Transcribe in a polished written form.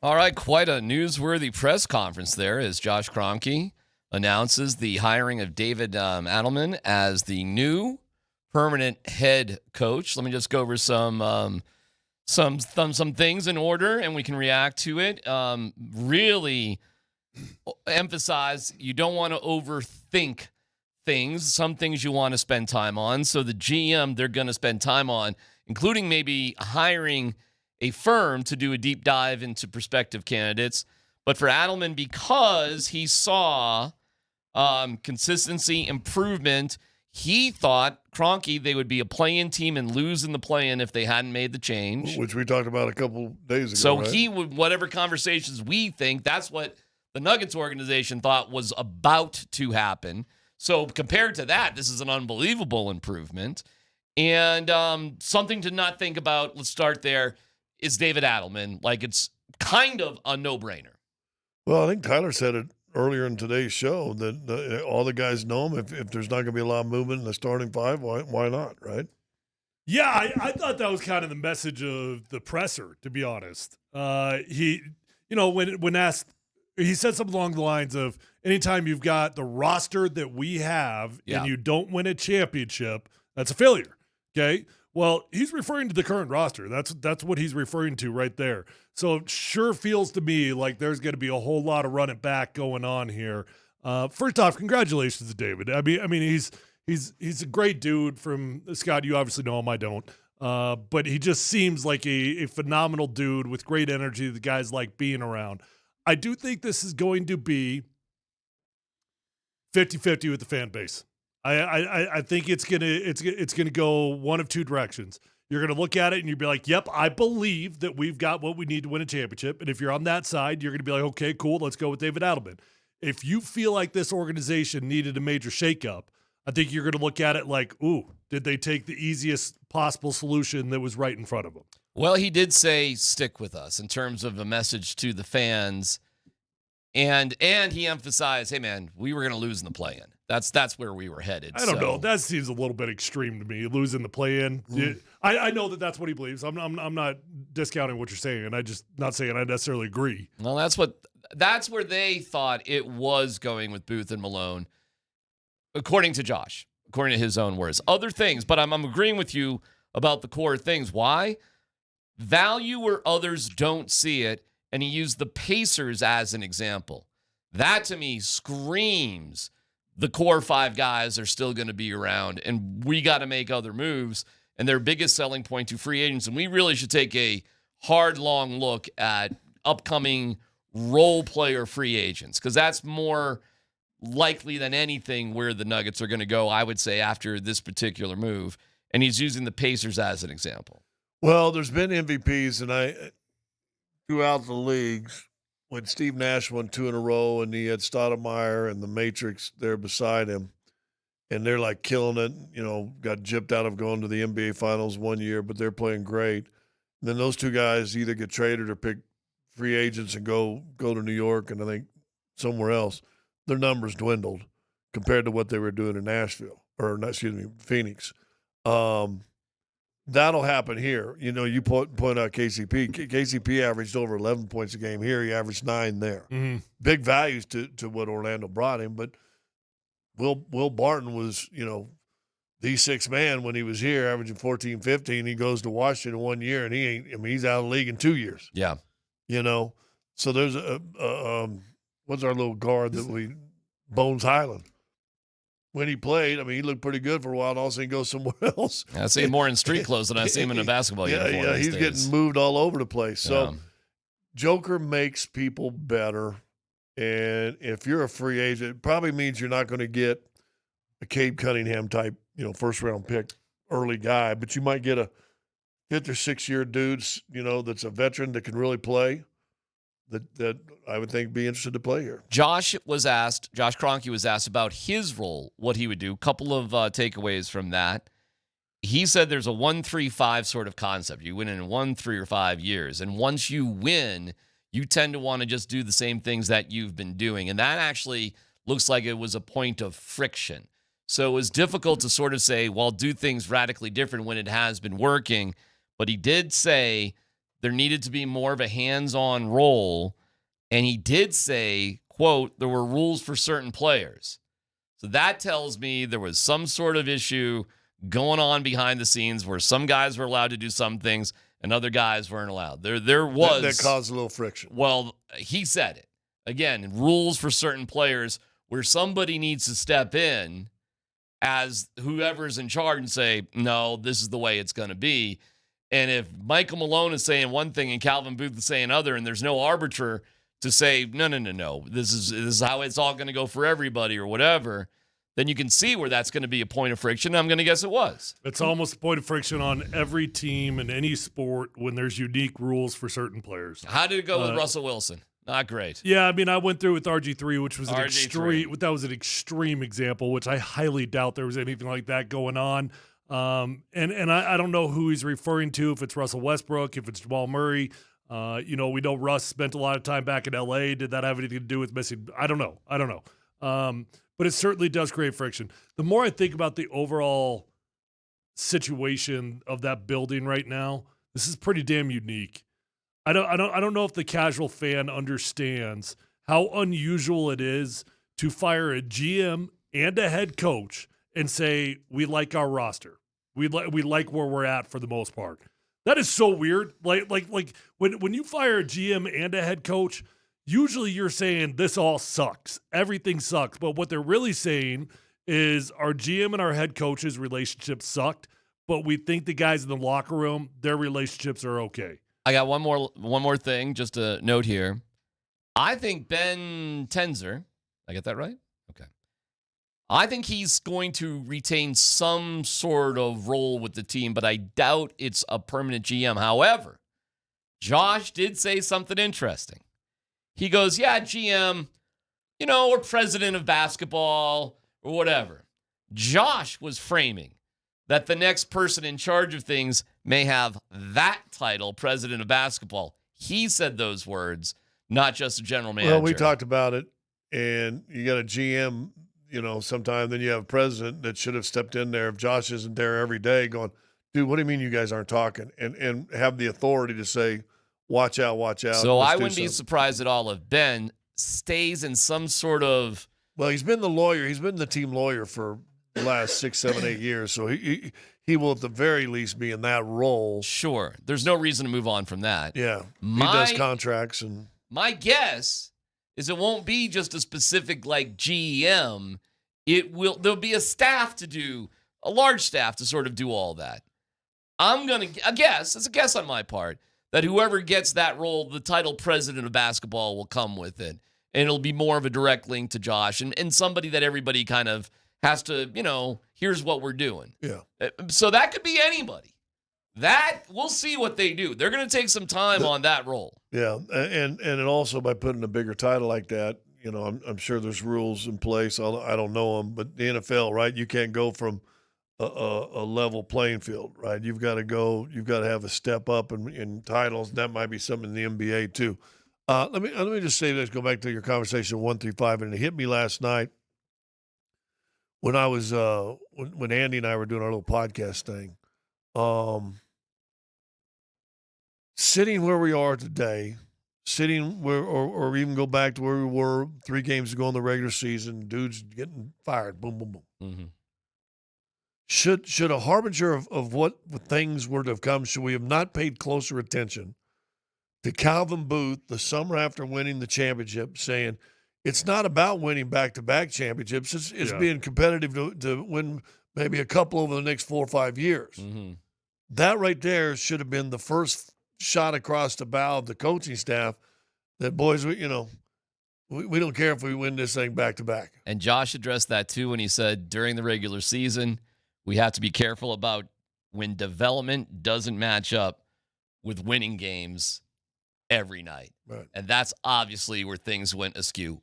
All right, quite a newsworthy press conference there as Josh Kroenke announces the hiring of David Adelman as the new permanent head coach. Let me just go over some things in order, and we can react to it. Really emphasize you don't want to overthink things. Some things you want to spend time on. So the GM they're going to spend time on, including maybe hiring a firm to do a deep dive into prospective candidates. But for Adelman, because he saw consistency, improvement, he thought, Kroenke, they would be a play-in team and lose in the play-in if they hadn't made the change. Which we talked about a couple days ago, So right? he would, whatever conversations we think, that's what the Nuggets organization thought was about to happen. So compared to that, this is an unbelievable improvement. And something to not think about, let's start there, is David Adelman. Like, it's kind of a no-brainer. Well, I think Tyler said it earlier in today's show that all the guys know him. If there's not going to be a lot of movement in the starting five, why not, right? Yeah, I thought that was kind of the message of the presser, to be honest. When asked, he said something along the lines of, anytime you've got the roster that we have and you don't win a championship, that's a failure, okay? Well, he's referring to the current roster. That's what he's referring to right there. So it sure feels to me like there's going to be a whole lot of run it back going on here. First off, congratulations to David. I mean, he's a great dude. From Scott, you obviously know him. I don't. But he just seems like a phenomenal dude with great energy. The guys like being around. I do think this is going to be 50-50 with the fan base. I think it's gonna go one of two directions. You're gonna look at it and you'll be like, "Yep, I believe that we've got what we need to win a championship." And if you're on that side, you're gonna be like, "Okay, cool, let's go with David Adelman." If you feel like this organization needed a major shakeup, I think you're gonna look at it like, "Ooh, did they take the easiest possible solution that was right in front of them?" Well, he did say stick with us in terms of a message to the fans. And he emphasized, hey, man, we were going to lose in the play-in. That's where we were headed. I don't know. That seems a little bit extreme to me, losing the play-in. I know that that's what he believes. I'm not discounting what you're saying. I just not saying I necessarily agree. Well, that's where they thought it was going with Booth and Malone, according to Josh, according to his own words. Other things, but I'm agreeing with you about the core things. Why? Value where others don't see it. And he used the Pacers as an example. That, to me, screams the core five guys are still going to be around, and we got to make other moves. And their biggest selling point to free agents, and we really should take a hard, long look at upcoming role player free agents, because that's more likely than anything where the Nuggets are going to go, I would say, after this particular move. And he's using the Pacers as an example. Well, there's been MVPs, and throughout the leagues, when Steve Nash won 2 in a row and he had Stoudemire and the Matrix there beside him, and they're like killing it, got gypped out of going to the NBA Finals one year, but they're playing great. And then those two guys either get traded or pick free agents and go to New York and I think somewhere else. Their numbers dwindled compared to what they were doing in Phoenix. That'll happen here. You point out KCP. KCP averaged over 11 points a game here. He averaged 9 there. Mm-hmm. Big values to what Orlando brought him. But Will Barton was, the sixth man when he was here, averaging 14, 15. He goes to Washington 1 year, and he's out of the league in 2 years. Yeah. So there's what's our little guard Bones Highland. When he played, he looked pretty good for a while, and all of a sudden he goes somewhere else. I see him more in street clothes than I see him in a basketball uniform. Yeah, he's getting moved all over the place. So Joker makes people better, and if you're a free agent, it probably means you're not going to get a Cade Cunningham type, first-round pick, early guy, but you might get a 5th or 6th year dude, that's a veteran that can really play. That I would think be interested to play here. Josh Kroenke was asked about his role, what he would do. Couple of takeaways from that. He said there's a 1-3-5 sort of concept. You win in 1, 3, or 5 years. And once you win, you tend to want to just do the same things that you've been doing. And that actually looks like it was a point of friction. So it was difficult to sort of say, well, do things radically different when it has been working. But he did say there needed to be more of a hands-on role. And he did say, quote, there were rules for certain players. So that tells me there was some sort of issue going on behind the scenes where some guys were allowed to do some things and other guys weren't allowed. There was that caused a little friction. Well, he said it. Again, rules for certain players where somebody needs to step in as whoever's in charge and say, no, this is the way it's going to be. And if Michael Malone is saying one thing and Calvin Booth is saying another, and there's no arbiter to say, no, this is how it's all going to go for everybody or whatever, then you can see where that's going to be a point of friction. I'm going to guess it was. It's almost a point of friction on every team in any sport when there's unique rules for certain players. How did it go with Russell Wilson? Not great. Yeah, I mean, I went through with RG3, which was RG3. an extreme example, which I highly doubt there was anything like that going on. And I don't know who he's referring to, if it's Russell Westbrook, if it's Jamal Murray. We know Russ spent a lot of time back in LA. Did that have anything to do with missing? I don't know. But it certainly does create friction. The more I think about the overall situation of that building right now, this is pretty damn unique. I don't know if the casual fan understands how unusual it is to fire a GM and a head coach and say, we like our roster. We like where we're at for the most part. That is so weird. Like when you fire a GM and a head coach, usually you're saying this all sucks. Everything sucks. But what they're really saying is our GM and our head coach's relationship sucked, but we think the guys in the locker room, their relationships are okay. I got one more thing, just a note here. I think Ben Tenzer, I get that right? Okay. I think he's going to retain some sort of role with the team, but I doubt it's a permanent GM. However, Josh did say something interesting. He goes, yeah, GM, or president of basketball or whatever. Josh was framing that the next person in charge of things may have that title, president of basketball. He said those words, not just a general manager. Well, we talked about it, and you got a GM, sometime, then you have a president that should have stepped in there if Josh isn't there every day going, dude, what do you mean you guys aren't talking? And have the authority to say, watch out. So I wouldn't be surprised at all if Ben stays in some sort of... Well, he's been the lawyer. He's been the team lawyer for the last 6, 7, 8 years. So he will at the very least be in that role. Sure. There's no reason to move on from that. Yeah. He does contracts. And my guess is it won't be just a specific like GM. There'll be a staff to do, a large staff to sort of do all that. I'm going to guess, it's a guess on my part, that whoever gets that role, the title president of basketball will come with it. And it'll be more of a direct link to Josh and somebody that everybody kind of has to, here's what we're doing. Yeah. So that could be anybody. We'll see what they do. They're going to take some time on that role. Yeah. And it also, by putting a bigger title like that, I'm sure there's rules in place. I don't know them, but the NFL, right? You can't go from a level playing field, right? You've got to have a step up in titles. That might be something in the NBA too. Let me just say this, go back to your conversation 1 through 5, and it hit me last night when I was when Andy and I were doing our little podcast thing. Sitting where we are today, sitting where, or even go back to where we were 3 games ago in the regular season, dudes getting fired, boom, boom, boom. Mm-hmm. Should a harbinger of what things were to have come, should we have not paid closer attention to Calvin Booth the summer after winning the championship, saying it's not about winning back-to-back championships, it's being competitive to win maybe a couple over the next 4 or 5 years. Mm-hmm. That right there should have been the first shot across the bow of the coaching staff that, boys, we don't care if we win this thing back-to-back. And Josh addressed that too when he said during the regular season, we have to be careful about when development doesn't match up with winning games every night. Right. And that's obviously where things went askew.